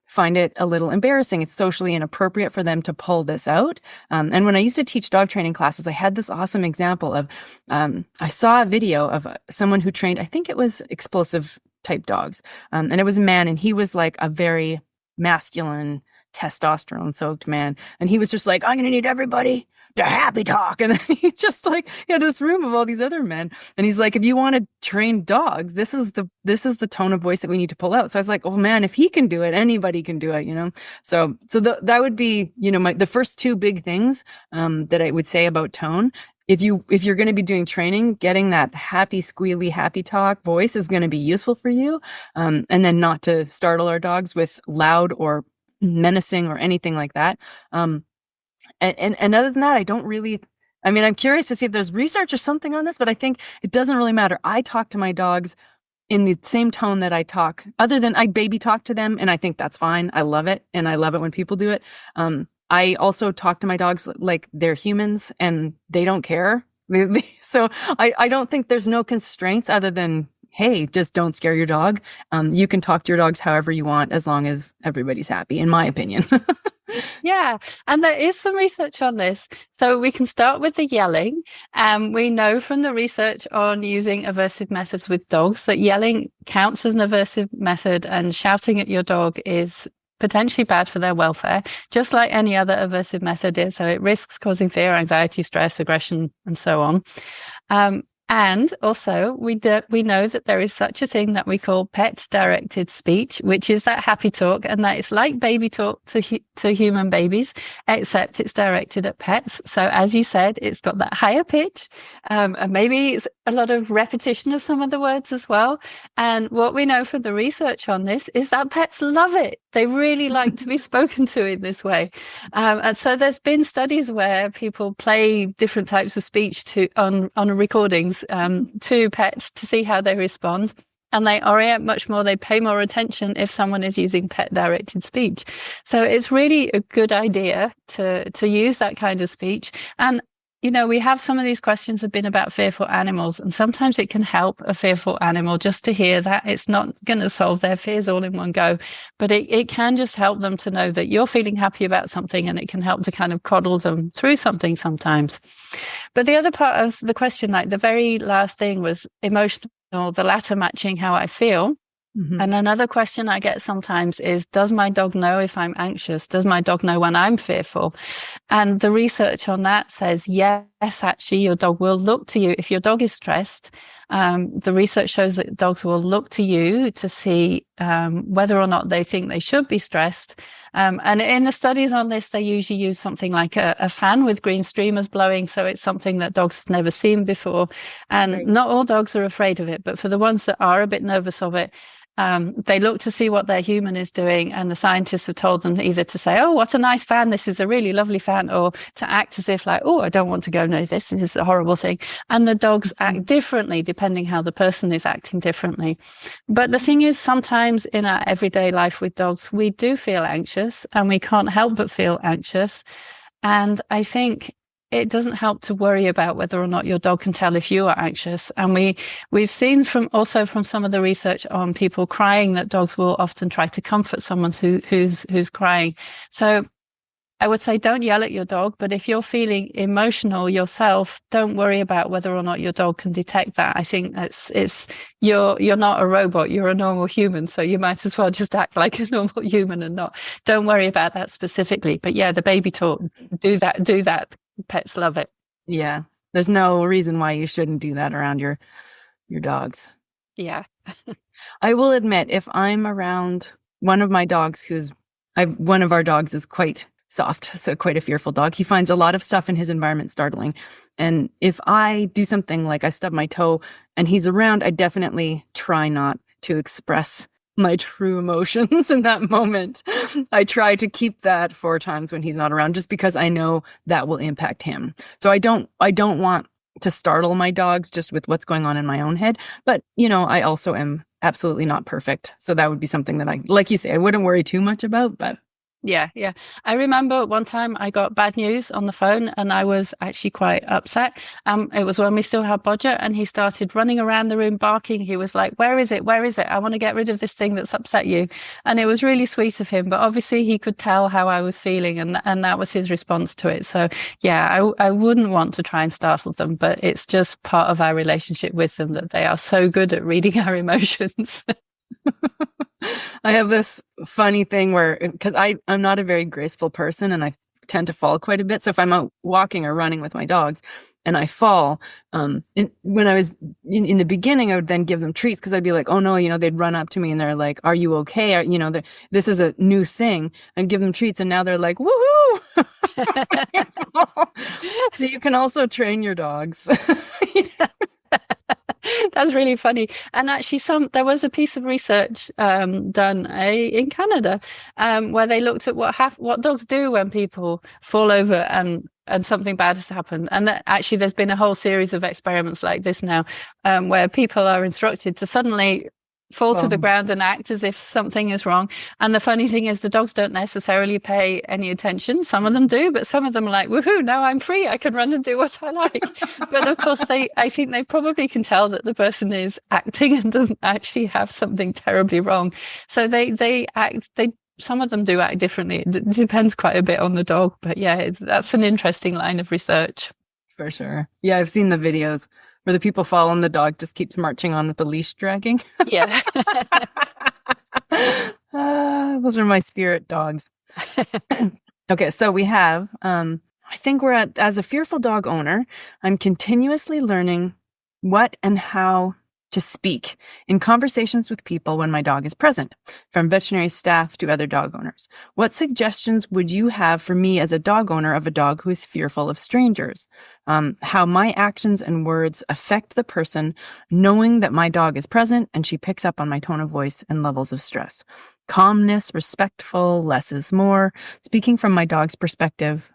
find it a little embarrassing. It's socially inappropriate for them to pull this out. And when I used to teach dog training classes, I had this awesome example of, I saw a video of someone who trained, I think it was explosive type dogs. And it was a man, and he was like a very masculine, testosterone soaked man. And he was just like, I'm going to need everybody to happy talk. And then he just like, he had this room of all these other men. And he's like, if you want to train dogs, this is the tone of voice that we need to pull out. So I was like, oh man, if he can do it, anybody can do it, So that would be, the first two big things, that I would say about tone. If you're going to be doing training, getting that happy, squealy, happy talk voice is going to be useful for you. And then not to startle our dogs with loud or menacing or anything like that. And other than that, I don't really, I'm curious to see if there's research or something on this, but I think it doesn't really matter. I talk to my dogs in the same tone that I talk, other than I baby talk to them. And I think that's fine. I love it. And I love it when people do it. I also talk to my dogs like they're humans and they don't care. So I don't think there's no constraints other than, hey, just don't scare your dog. You can talk to your dogs however you want, as long as everybody's happy, in my opinion. Yeah, Yeah, and there is some research on this. So we can start with the yelling. We know from the research on using aversive methods with dogs that yelling counts as an aversive method, and shouting at your dog is potentially bad for their welfare, just like any other aversive method is. So it risks causing fear, anxiety, stress, aggression, and so on. And also, we know that there is such a thing that we call pet-directed speech, which is that happy talk, and that it's like baby talk to human babies, except it's directed at pets. So, as you said, it's got that higher pitch, and maybe it's a lot of repetition of some of the words as well. And what we know from the research on this is that pets love it. They really like to be spoken to in this way. And so there's been studies where people play different types of speech on recordings to pets to see how they respond. And they orient much more, they pay more attention if someone is using pet-directed speech. So it's really a good idea to use that kind of speech. And we have some of these questions have been about fearful animals, and sometimes it can help a fearful animal just to hear that it's not going to solve their fears all in one go, but it can just help them to know that you're feeling happy about something, and it can help to kind of coddle them through something sometimes. But the other part of the question, like the very last thing, was emotional, the latter matching how I feel. Mm-hmm. And another question I get sometimes is, does my dog know if I'm anxious? Does my dog know when I'm fearful? And the research on that says, yes, actually, your dog will look to you. If your dog is stressed, the research shows that dogs will look to you to see whether or not they think they should be stressed. And in the studies on this, they usually use something like a fan with green streamers blowing. So it's something that dogs have never seen before. And right. Not all dogs are afraid of it, but for the ones that are a bit nervous of it, they look to see what their human is doing, and the scientists have told them either to say, oh, what a nice fan, this is a really lovely fan, or to act as if like, oh, I don't want to go near this is a horrible thing. And the dogs act differently depending how the person is acting differently. But the thing is, sometimes in our everyday life with dogs, we do feel anxious, and we can't help but feel anxious. And I think it doesn't help to worry about whether or not your dog can tell if you are anxious. And we've seen from some of the research on people crying that dogs will often try to comfort someone who's crying. So I would say don't yell at your dog, but if you're feeling emotional yourself, don't worry about whether or not your dog can detect that. I think you're not a robot, you're a normal human, so you might as well just act like a normal human and don't worry about that specifically. But yeah, the baby talk, do that. Pets love it. Yeah. There's no reason why you shouldn't do that around your dogs. Yeah. I will admit, if I'm around one of my dogs one of our dogs is quite soft, so quite a fearful dog. He finds a lot of stuff in his environment startling. And if I do something like I stub my toe and he's around, I definitely try not to express my true emotions in that moment. I try to keep that for times when he's not around, just because I know that will impact him. So I don't want to startle my dogs just with what's going on in my own head. But, I also am absolutely not perfect. So that would be something that like you say, I wouldn't worry too much about, but Yeah. I remember one time I got bad news on the phone, and I was actually quite upset. It was when we still had Bodger, and he started running around the room barking. He was like, where is it? Where is it? I want to get rid of this thing that's upset you. And it was really sweet of him, but obviously he could tell how I was feeling, and that was his response to it. So yeah, I wouldn't want to try and startle them, but it's just part of our relationship with them that they are so good at reading our emotions. I have this funny thing where, because I'm not a very graceful person and I tend to fall quite a bit. So if I'm out walking or running with my dogs and I fall, when I was in the beginning, I would then give them treats, because I'd be like, oh no, they'd run up to me and they're like, are you okay? This is a new thing, and give them treats. And now they're like, woohoo. So you can also train your dogs. That's really funny. And actually there was a piece of research done in Canada where they looked at what dogs do when people fall over and something bad has happened. And actually there's been a whole series of experiments like this now where people are instructed to suddenly fall to the ground and act as if something is wrong. And the funny thing is, the dogs don't necessarily pay any attention. Some of them do, but some of them are like, woohoo, now I'm free, I can run and do what I like. But of course, I think they probably can tell that the person is acting and doesn't actually have something terribly wrong. So they some of them do act differently. It depends quite a bit on the dog, but yeah, that's an interesting line of research. For sure. Yeah, I've seen the videos where the people follow and the dog just keeps marching on with the leash dragging. Yeah. Those are my spirit dogs. Okay, so we have, I think we're at, as a fearful dog owner, I'm continuously learning what and how to speak in conversations with people when my dog is present, from veterinary staff to other dog owners. What suggestions would you have for me as a dog owner of a dog who is fearful of strangers? How my actions and words affect the person, knowing that my dog is present and she picks up on my tone of voice and levels of stress. Calmness, respectful, less is more. Speaking from my dog's perspective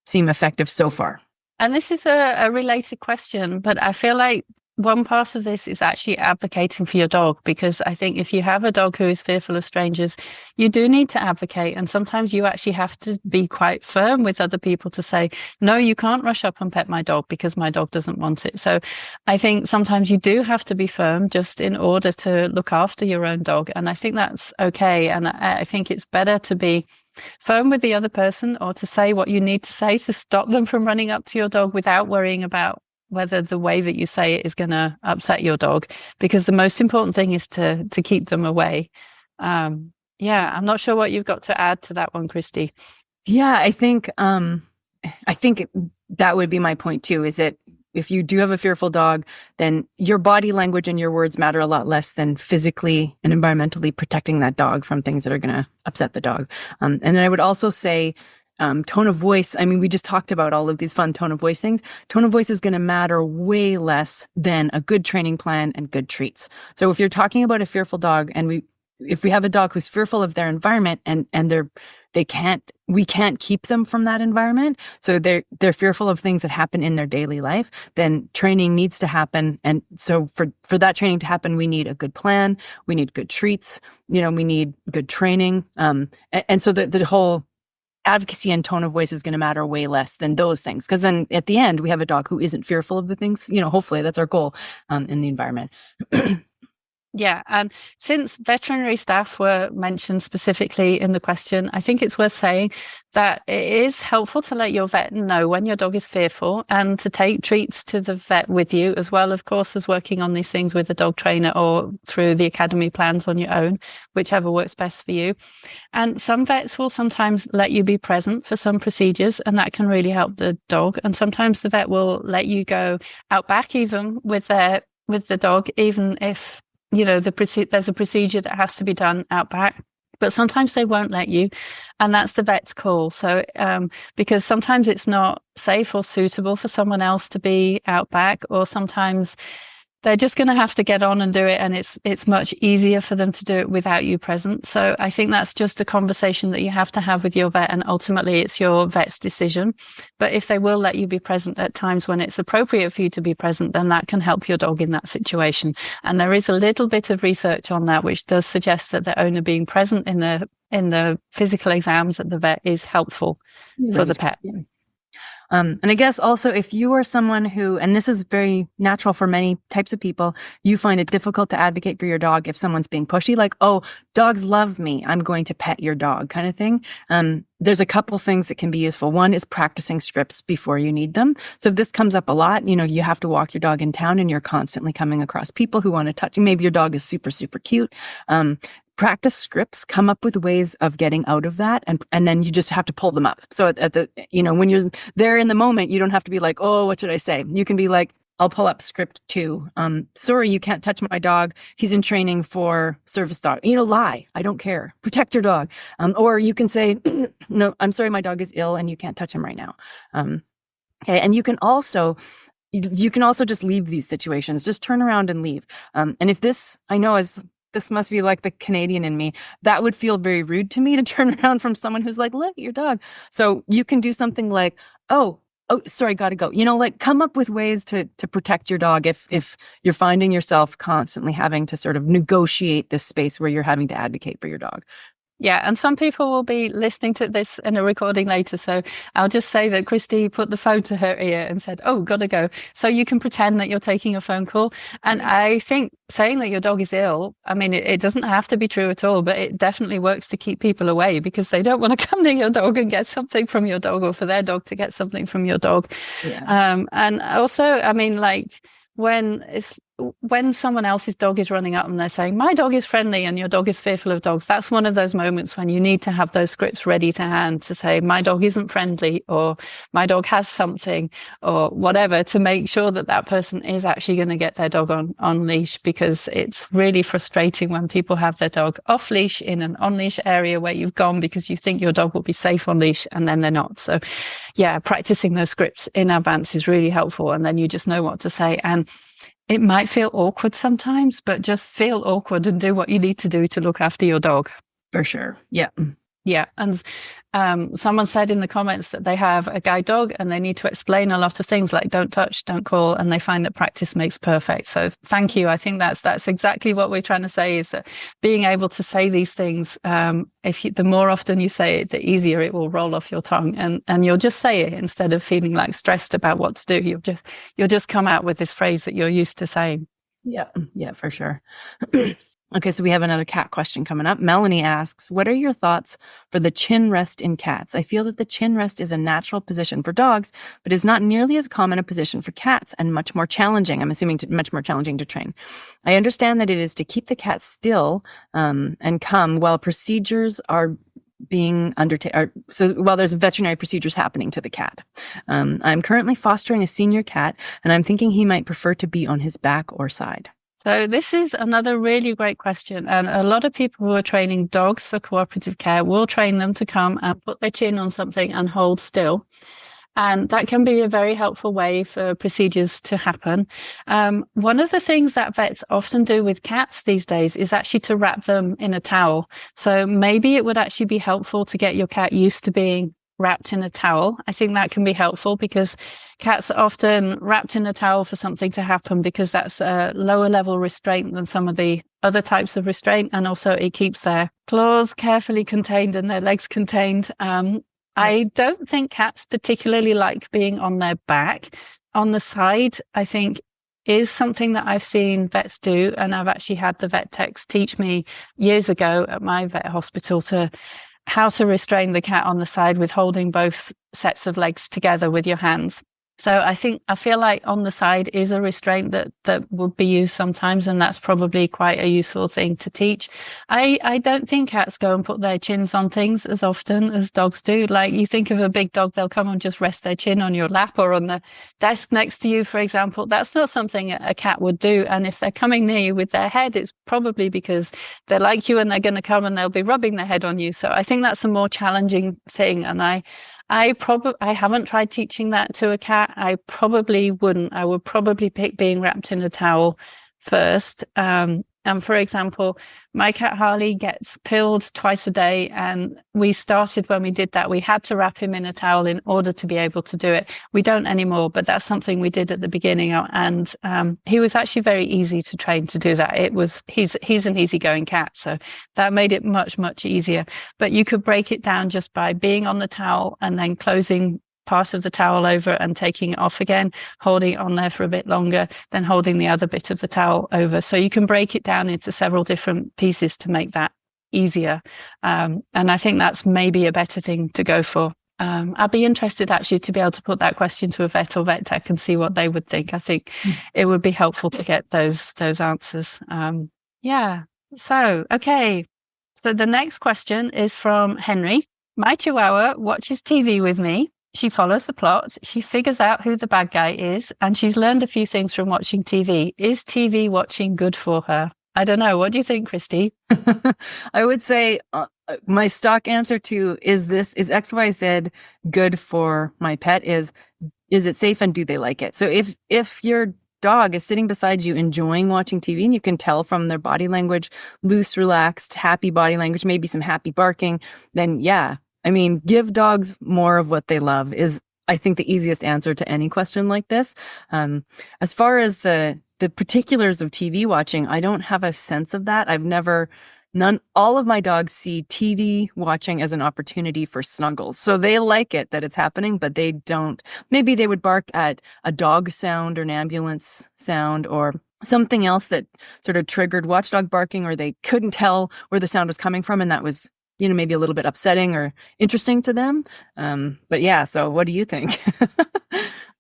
seem effective so far. And this is a related question, but I feel like one part of this is actually advocating for your dog, because I think if you have a dog who is fearful of strangers, you do need to advocate. And sometimes you actually have to be quite firm with other people to say, no, you can't rush up and pet my dog because my dog doesn't want it. So I think sometimes you do have to be firm just in order to look after your own dog. And I think that's okay. And I think it's better to be firm with the other person, or to say what you need to say to stop them from running up to your dog without worrying about whether the way that you say it is going to upset your dog, because the most important thing is to keep them away. I'm not sure what you've got to add to that one, Kristi. Yeah, I think that would be my point too, is that if you do have a fearful dog, then your body language and your words matter a lot less than physically and environmentally protecting that dog from things that are going to upset the dog. And then I would also say, tone of voice. I mean, we just talked about all of these fun tone of voice things. Tone of voice is going to matter way less than a good training plan and good treats. So if you're talking about a fearful dog, and if we have a dog who's fearful of their environment and we can't keep them from that environment, so they're fearful of things that happen in their daily life, then training needs to happen. And so for that training to happen, we need a good plan, we need good treats, we need good training. And so the whole advocacy and tone of voice is going to matter way less than those things, because then at the end we have a dog who isn't fearful of the things. Hopefully that's our goal in the environment. Yeah, and since veterinary staff were mentioned specifically in the question, I think it's worth saying that it is helpful to let your vet know when your dog is fearful, and to take treats to the vet with you, as well, of course, as working on these things with a dog trainer or through the academy plans on your own, whichever works best for you. And some vets will sometimes let you be present for some procedures, and that can really help the dog. And sometimes the vet will let you go out back even with the dog, even if there's a procedure that has to be done out back, but sometimes they won't let you, and that's the vet's call. So because sometimes it's not safe or suitable for someone else to be out back, or sometimes they're just going to have to get on and do it, and it's much easier for them to do it without you present. So I think that's just a conversation that you have to have with your vet, and ultimately it's your vet's decision. But if they will let you be present at times when it's appropriate for you to be present, then that can help your dog in that situation. And there is a little bit of research on that which does suggest that the owner being present in the physical exams at the vet is helpful for the pet. Yeah. And I guess also, if you are someone who, and this is very natural for many types of people, you find it difficult to advocate for your dog if someone's being pushy, like, oh, dogs love me, I'm going to pet your dog kind of thing. There's a couple things that can be useful. One is practicing scripts before you need them. So if this comes up a lot, you have to walk your dog in town and you're constantly coming across people who want to touch you. Maybe your dog is super, super cute. Practice scripts, come up with ways of getting out of that. And then you just have to pull them up. So when you're there in the moment, you don't have to be like, oh, what should I say? You can be like, I'll pull up script 2. Sorry, you can't touch my dog. He's in training for service dog. Lie. I don't care. Protect your dog. Or you can say, no, I'm sorry, my dog is ill and you can't touch him right now. Okay. And you can also just leave these situations. Just turn around and leave. And if this, I know this must be like the Canadian in me, that would feel very rude to me to turn around from someone who's like, look at your dog. So you can do something like, oh, sorry, gotta go. Come up with ways to protect your dog if you're finding yourself constantly having to sort of negotiate this space where you're having to advocate for your dog. Yeah, and some people will be listening to this in a recording later. So I'll just say that Kristi put the phone to her ear and said, "Oh, gotta go." So you can pretend that you're taking a phone call. And I think saying that your dog is ill, I mean, it doesn't have to be true at all, but it definitely works to keep people away because they don't want to come near your dog and get something from your dog, or for their dog to get something from your dog. Yeah. And also, I mean, like when someone else's dog is running up and they're saying, "My dog is friendly," and your dog is fearful of dogs, that's one of those moments when you need to have those scripts ready to hand to say, "My dog isn't friendly," or "My dog has something," or whatever, to make sure that that person is actually going to get their dog on leash, because it's really frustrating when people have their dog off leash in an on leash area where you've gone because you think your dog will be safe on leash and then they're not. So yeah, practicing those scripts in advance is really helpful. And then you just know what to say. And it might feel awkward sometimes, but just feel awkward and do what you need to do to look after your dog. For sure. Yeah. Yeah. And someone said in the comments that they have a guide dog and they need to explain a lot of things like don't touch, don't call, and they find that practice makes perfect. So thank you. I think that's exactly what we're trying to say, is that being able to say these things, the more often you say it, the easier it will roll off your tongue, and you'll just say it instead of feeling like stressed about what to do. You'll just come out with this phrase that you're used to saying. Yeah. Yeah, for sure. Okay, so we have another cat question coming up. Melanie asks, what are your thoughts for the chin rest in cats? I feel that the chin rest is a natural position for dogs, but is not nearly as common a position for cats and much more challenging. I'm assuming much more challenging to train. I understand that it is to keep the cat still and calm while procedures are being undertaken. So while there's veterinary procedures happening to the cat. I'm currently fostering a senior cat, and I'm thinking he might prefer to be on his back or side. So this is another really great question. And a lot of people who are training dogs for cooperative care will train them to come and put their chin on something and hold still. And that can be a very helpful way for procedures to happen. One of the things that vets often do with cats these days is actually to wrap them in a towel. So maybe it would actually be helpful to get your cat used to being wrapped in a towel. I think that can be helpful because cats are often wrapped in a towel for something to happen, because that's a lower level restraint than some of the other types of restraint. And also it keeps their claws carefully contained and their legs contained. I don't think cats particularly like being on their back. On the side, I think, is something that I've seen vets do. And I've actually had the vet techs teach me years ago at my vet hospital how to restrain the cat on the side with holding both sets of legs together with your hands. So I feel like on the side is a restraint that would be used sometimes, and that's probably quite a useful thing to teach. I don't think cats go and put their chins on things as often as dogs do. Like, you think of a big dog, they'll come and just rest their chin on your lap or on the desk next to you, for example. That's not something a cat would do. And if they're coming near you with their head, it's probably because they like you and they're going to come and they'll be rubbing their head on you. So I think that's a more challenging thing. And I haven't tried teaching that to a cat. I probably wouldn't. I would probably pick being wrapped in a towel first. And for example, my cat Harley gets pilled twice a day. And we started, when we did that, we had to wrap him in a towel in order to be able to do it. We don't anymore, but that's something we did at the beginning. And he was actually very easy to train to do that. He's an easygoing cat. So that made it much, much easier. But you could break it down just by being on the towel and then closing part of the towel over and taking it off again, holding it on there for a bit longer, then holding the other bit of the towel over. So you can break it down into several different pieces to make that easier. And I think that's maybe a better thing to go for. I'd be interested actually to be able to put that question to a vet or vet tech and see what they would think. I think it would be helpful to get those answers. Yeah. So, okay. So the next question is from Henry. My Chihuahua watches TV with me. She follows the plot. She figures out who the bad guy is, and she's learned a few things from watching TV. Is TV watching good for her? I don't know. What do you think, Kristi? I would say my stock answer to is XYZ good for my pet is it safe and do they like it? So if your dog is sitting beside you enjoying watching TV, and you can tell from their body language, loose, relaxed, happy body language, maybe some happy barking, then yeah. I mean, give dogs more of what they love is, I think, the easiest answer to any question like this. As far as the particulars of TV watching, I don't have a sense of that. I've never All of my dogs see TV watching as an opportunity for snuggles. So they like it that it's happening, but they don't. Maybe they would bark at a dog sound or an ambulance sound or something else that sort of triggered watchdog barking, or they couldn't tell where the sound was coming from. And that was, maybe a little bit upsetting or interesting to them. But yeah, so what do you think?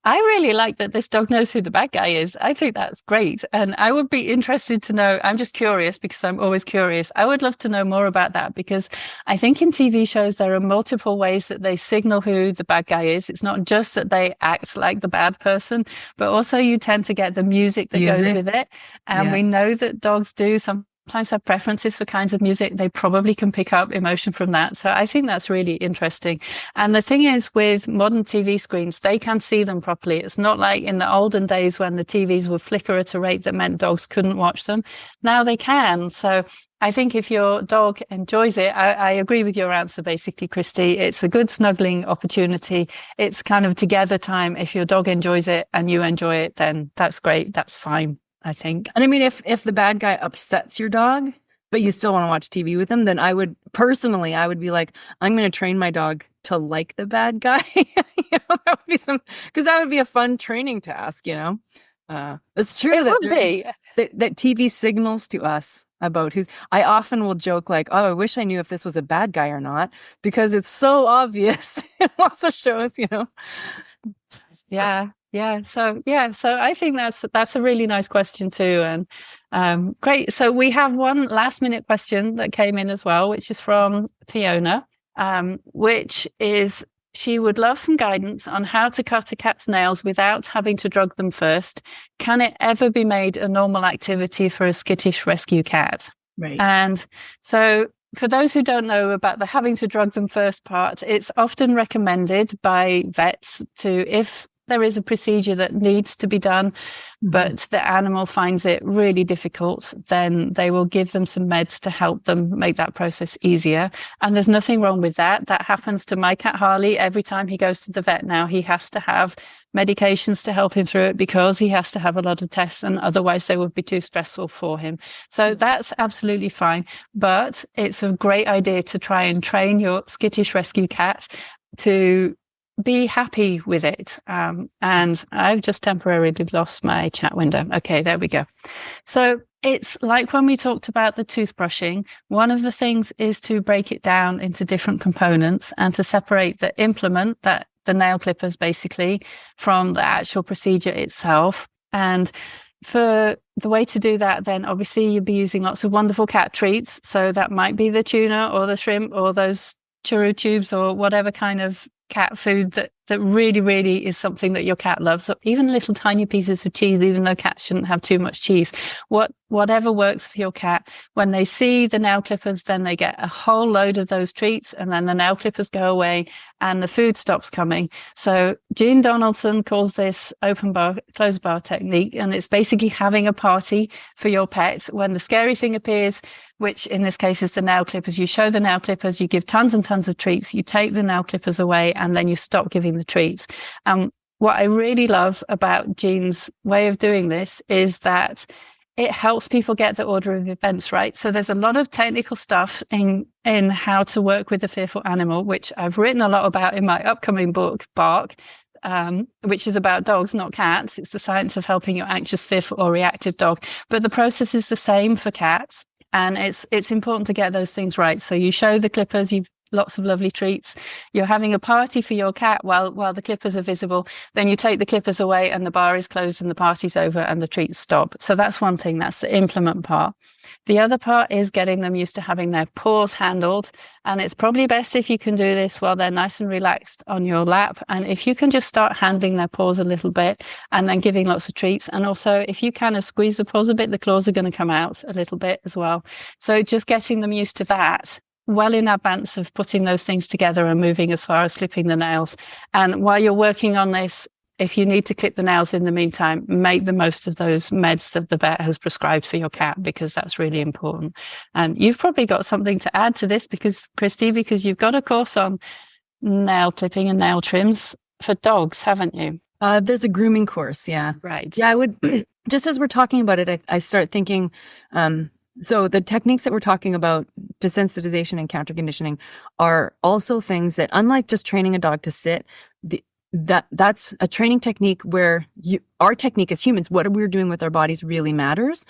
I really like that this dog knows who the bad guy is. I think that's great. And I would be interested to know, I'm just curious because I'm always curious. I would love to know more about that, because I think in TV shows, there are multiple ways that they signal who the bad guy is. It's not just that they act like the bad person, but also you tend to get the music that goes with it. And we know that dogs do sometimes have preferences for kinds of music. They probably can pick up emotion from that. So I think that's really interesting. And the thing is, with modern TV screens, they can see them properly. It's not like in the olden days when the TVs would flicker at a rate that meant dogs couldn't watch them. Now they can. So I think if your dog enjoys it, I agree with your answer, basically, Kristi. It's a good snuggling opportunity. It's kind of together time. If your dog enjoys it and you enjoy it, then that's great. That's fine, I think. And I mean, if the bad guy upsets your dog, but you still want to watch TV with him, then I would be like, I'm going to train my dog to like the bad guy. That would be because that would be a fun training task, It's true that TV signals to us about I often will joke like, oh, I wish I knew if this was a bad guy or not, because it's so obvious in lots of shows, Yeah. So I think that's a really nice question too. And great. So we have one last minute question that came in as well, which is from Fiona, which is, she would love some guidance on how to cut a cat's nails without having to drug them first. Can it ever be made a normal activity for a skittish rescue cat? Right. And so for those who don't know about the having to drug them first part, it's often recommended by vets if there is a procedure that needs to be done, but the animal finds it really difficult, then they will give them some meds to help them make that process easier. And there's nothing wrong with that. That happens to my cat Harley. Every time he goes to the vet now, he has to have medications to help him through it, because he has to have a lot of tests, and otherwise they would be too stressful for him. So that's absolutely fine. But it's a great idea to try and train your skittish rescue cat to be happy with it. And I've just temporarily lost my chat window. Okay, there we go. So it's like when we talked about the toothbrushing, one of the things is to break it down into different components and to separate the implement, that the nail clippers basically, from the actual procedure itself. And for the way to do that, then obviously you'll be using lots of wonderful cat treats. So that might be the tuna or the shrimp or those churro tubes or whatever kind of cat food that really, really is something that your cat loves. So even little tiny pieces of cheese, even though cats shouldn't have too much cheese, whatever works for your cat. When they see the nail clippers, then they get a whole load of those treats, and then the nail clippers go away and the food stops coming. So Jean Donaldson calls this open bar, closed bar technique. And it's basically having a party for your pet. When the scary thing appears, which in this case is the nail clippers, you show the nail clippers, you give tons and tons of treats, you take the nail clippers away, and then you stop giving the treats. What I really love about Jean's way of doing this is that it helps people get the order of events right. So there's a lot of technical stuff in how to work with a fearful animal, which I've written a lot about in my upcoming book, Bark, which is about dogs, not cats. It's the science of helping your anxious, fearful, or reactive dog. But the process is the same for cats. And it's important to get those things right. So you show the clippers, you've lots of lovely treats. You're having a party for your cat while the clippers are visible. Then you take the clippers away and the bar is closed and the party's over and the treats stop. So that's one thing. That's the implement part. The other part is getting them used to having their paws handled. And it's probably best if you can do this while they're nice and relaxed on your lap. And if you can just start handling their paws a little bit and then giving lots of treats. And also if you kind of squeeze the paws a bit, the claws are going to come out a little bit as well. So just getting them used to that well in advance of putting those things together and moving as far as clipping the nails. And while you're working on this, if you need to clip the nails in the meantime, make the most of those meds that the vet has prescribed for your cat, because that's really important. And you've probably got something to add to this, Kristi, because you've got a course on nail clipping and nail trims for dogs, haven't you? There's a grooming course. Yeah. Right. Yeah. I would, just as we're talking about it, I start thinking, So the techniques that we're talking about, desensitization and counterconditioning, are also things that, unlike just training a dog to sit, that's a training technique where our technique as humans, what we're doing with our bodies, really matters.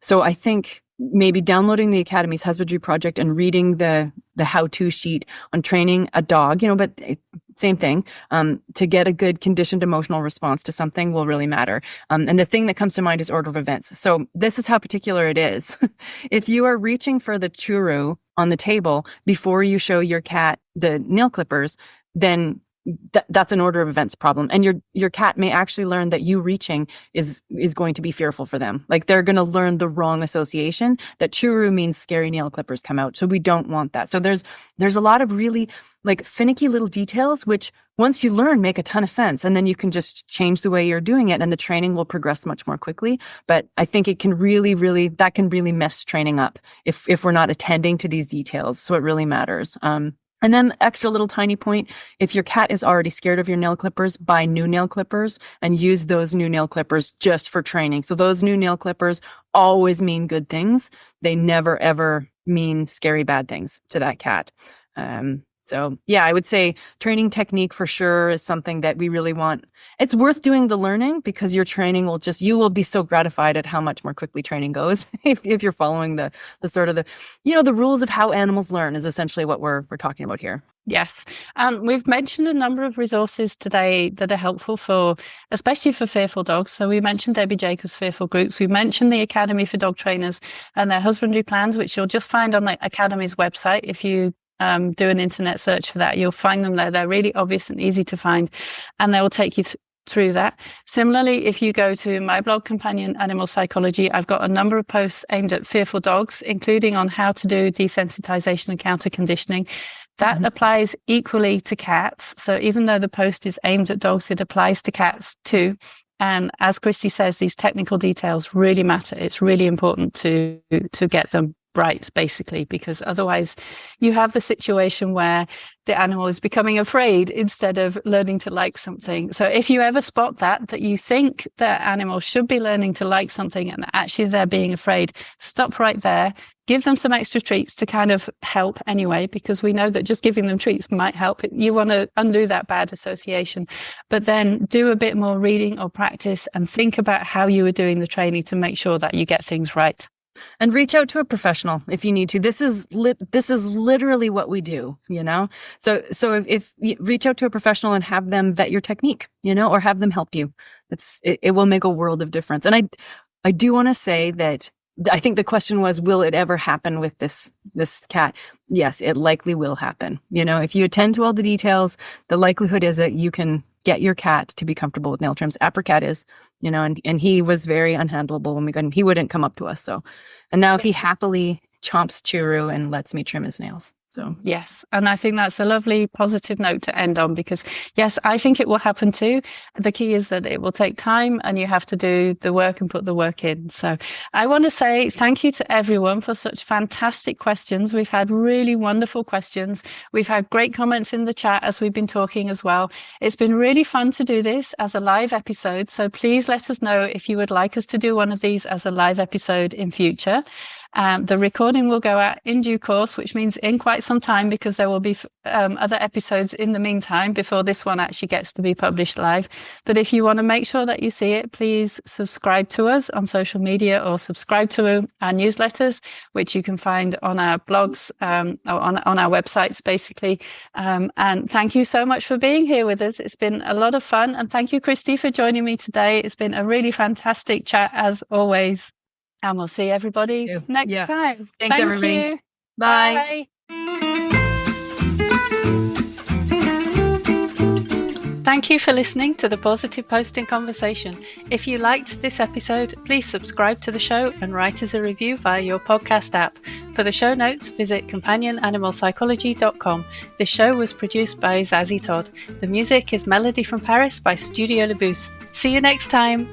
So I think maybe downloading the Academy's Husbandry Project and reading the how-to sheet on training a dog, but same thing, to get a good conditioned emotional response to something will really matter. And the thing that comes to mind is order of events. So this is how particular it is. If you are reaching for the churu on the table before you show your cat the nail clippers, then that's an order of events problem. And your cat may actually learn that you reaching is going to be fearful for them. Like, they're going to learn the wrong association, that churu means scary nail clippers come out. So we don't want that. So there's a lot of really finicky little details, which once you learn make a ton of sense. And then you can just change the way you're doing it and the training will progress much more quickly. But I think it can really mess training up if we're not attending to these details. So it really matters. And then extra little tiny point, if your cat is already scared of your nail clippers, buy new nail clippers and use those new nail clippers just for training. So those new nail clippers always mean good things. They never, ever mean scary bad things to that cat. So yeah, I would say training technique for sure is something that we really want. It's worth doing the learning because your training you will be so gratified at how much more quickly training goes if you're following the sort of the rules of how animals learn is essentially what we're talking about here. Yes. We've mentioned a number of resources today that are helpful especially for fearful dogs. So we mentioned Debbie Jacobs' fearful groups. We mentioned the Academy for Dog Trainers and their husbandry plans, which you'll just find on the Academy's website. If you do an internet search for that, you'll find them there. They're really obvious and easy to find, and they will take you through that. Similarly, if you go to my blog, Companion Animal Psychology, I've got a number of posts aimed at fearful dogs, including on how to do desensitization and counterconditioning. That applies equally to cats. So even though the post is aimed at dogs, it applies to cats too. And as Kristi says, these technical details really matter. It's really important to get them right, basically, because otherwise you have the situation where the animal is becoming afraid instead of learning to like something. So if you ever spot that you think that animal should be learning to like something and actually they're being afraid, stop right there. Give them some extra treats to kind of help anyway, because we know that just giving them treats might help. You want to undo that bad association, but then do a bit more reading or practice and think about how you are doing the training to make sure that you get things right. And reach out to a professional if you need to. This is literally what we do, So if you reach out to a professional and have them vet your technique, or have them help you, it will make a world of difference. And I do want to say that I think the question was, will it ever happen with this cat? Yes, it likely will happen. If you attend to all the details, the likelihood is that you can get your cat to be comfortable with nail trims. Apricot is, and he was very unhandleable when we got him. He wouldn't come up to us. And now he happily chomps churu and lets me trim his nails. So yes, and I think that's a lovely positive note to end on, because yes, I think it will happen too. The key is that it will take time and you have to do the work and put the work in. So I want to say thank you to everyone for such fantastic questions. We've had really wonderful questions. We've had great comments in the chat as we've been talking as well. It's been really fun to do this as a live episode. So please let us know if you would like us to do one of these as a live episode in future. The recording will go out in due course, which means in quite some time, because there will be other episodes in the meantime before this one actually gets to be published live. But if you want to make sure that you see it, please subscribe to us on social media or subscribe to our newsletters, which you can find on our blogs, or on our websites, basically. And thank you so much for being here with us. It's been a lot of fun. And thank you, Kristi, for joining me today. It's been a really fantastic chat, as always. And we'll see everybody next time. Thanks, everybody. You. Bye. Thank you for listening to the Positive Posting Conversation. If you liked this episode, please subscribe to the show and write us a review via your podcast app. For the show notes, visit companionanimalpsychology.com. This show was produced by Zazie Todd. The music is Melody from Paris by Studio Le Bus. See you next time.